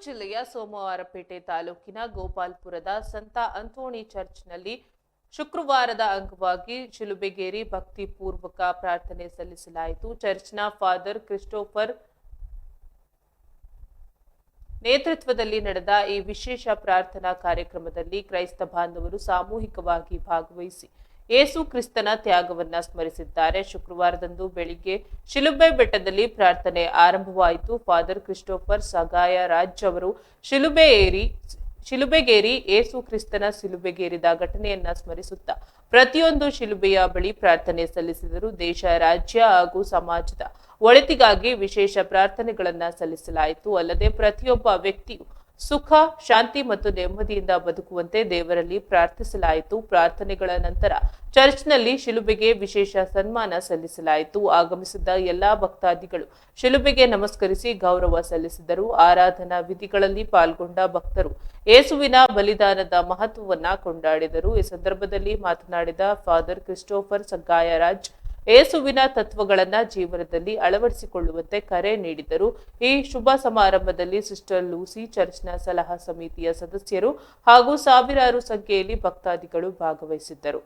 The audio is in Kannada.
ಜಿಲ್ಲೆಯ ಸೋಮವಾರಪೇಟೆ ತಾಲೂಕಿನ ಗೋಪಾಲ್ಪುರದ ಸಂತ ಅಂತೋಣಿ ಚರ್ಚ್ನಲ್ಲಿ ಶುಕ್ರವಾರದ ಅಂಗವಾಗಿ ಶಿಲುಬೆಗೇರಿ ಭಕ್ತಿಪೂರ್ವಕ ಪ್ರಾರ್ಥನೆ ಸಲ್ಲಿಸಲಾಯಿತು. ಚರ್ಚ್ನ ಫಾದರ್ ಕ್ರಿಸ್ಟೋಫರ್ ನೇತೃತ್ವದಲ್ಲಿ ನಡೆದ ಈ ವಿಶೇಷ ಪ್ರಾರ್ಥನಾ ಕಾರ್ಯಕ್ರಮದಲ್ಲಿ ಕ್ರೈಸ್ತ ಬಾಂಧವರು ಸಾಮೂಹಿಕವಾಗಿ ಭಾಗವಹಿಸಿ ಯೇಸು ಕ್ರಿಸ್ತನ ತ್ಯಾಗವನ್ನ ಸ್ಮರಿಸಿದ್ದಾರೆ. ಶುಕ್ರವಾರದಂದು ಬೆಳಿಗ್ಗೆ ಶಿಲುಬೆ ಬೆಟ್ಟದಲ್ಲಿ ಪ್ರಾರ್ಥನೆ ಆರಂಭವಾಯಿತು. ಫಾದರ್ ಕ್ರಿಸ್ಟೋಫರ್ ಸಗಾಯ ರಾಜ್ ಅವರು ಶಿಲುಬೆಗೇರಿ ಯೇಸು ಕ್ರಿಸ್ತನ ಶಿಲುಬೆಗೇರಿದ ಘಟನೆಯನ್ನ ಸ್ಮರಿಸುತ್ತಾ ಪ್ರತಿಯೊಂದು ಶಿಲುಬೆಯ ಬಳಿ ಪ್ರಾರ್ಥನೆ ಸಲ್ಲಿಸಿದರು. ದೇಶ, ರಾಜ್ಯ ಹಾಗೂ ಸಮಾಜದ ಒಳಿತಿಗಾಗಿ ವಿಶೇಷ ಪ್ರಾರ್ಥನೆಗಳನ್ನ ಸಲ್ಲಿಸಲಾಯಿತು. ಅಲ್ಲದೆ ಪ್ರತಿಯೊಬ್ಬ ವ್ಯಕ್ತಿಯು ಸುಖ, ಶಾಂತಿ ಮತ್ತು ನೆಮ್ಮದಿಯಿಂದ ಬದುಕುವಂತೆ ದೇವರಲ್ಲಿ ಪ್ರಾರ್ಥಿಸಲಾಯಿತು. ಪ್ರಾರ್ಥನೆಗಳ ನಂತರ ಚರ್ಚ್ನಲ್ಲಿ ಶಿಲುಬೆಗೆ ವಿಶೇಷ ಸನ್ಮಾನ ಸಲ್ಲಿಸಲಾಯಿತು. ಆಗಮಿಸಿದ್ದ ಎಲ್ಲಾ ಭಕ್ತಾದಿಗಳು ಶಿಲುಬೆಗೆ ನಮಸ್ಕರಿಸಿ ಗೌರವ ಸಲ್ಲಿಸಿದರು. ಆರಾಧನಾ ವಿಧಿಗಳಲ್ಲಿ ಪಾಲ್ಗೊಂಡ ಭಕ್ತರು ಯೇಸುವಿನ ಬಲಿದಾನದ ಮಹತ್ವವನ್ನ ಕೊಂಡಾಡಿದರು. ಈ ಸಂದರ್ಭದಲ್ಲಿ ಮಾತನಾಡಿದ ಫಾದರ್ ಕ್ರಿಸ್ಟೋಫರ್ ಸಗಾಯರಾಜ್ ಯೇಸುವಿನ ತತ್ವಗಳನ್ನ ಜೀವನದಲ್ಲಿ ಅಳವಡಿಸಿಕೊಳ್ಳುವಂತೆ ಕರೆ ನೀಡಿದರು. ಈ ಶುಭ ಸಮಾರಂಭದಲ್ಲಿ ಸಿಸ್ಟರ್ ಲೂಸಿ, ಚರ್ಚ್ನ ಸಲಹಾ ಸಮಿತಿಯ ಸದಸ್ಯರು ಹಾಗೂ ಸಾವಿರಾರು ಸಂಖ್ಯೆಯಲ್ಲಿ ಭಕ್ತಾದಿಗಳು ಭಾಗವಹಿಸಿದ್ದರು.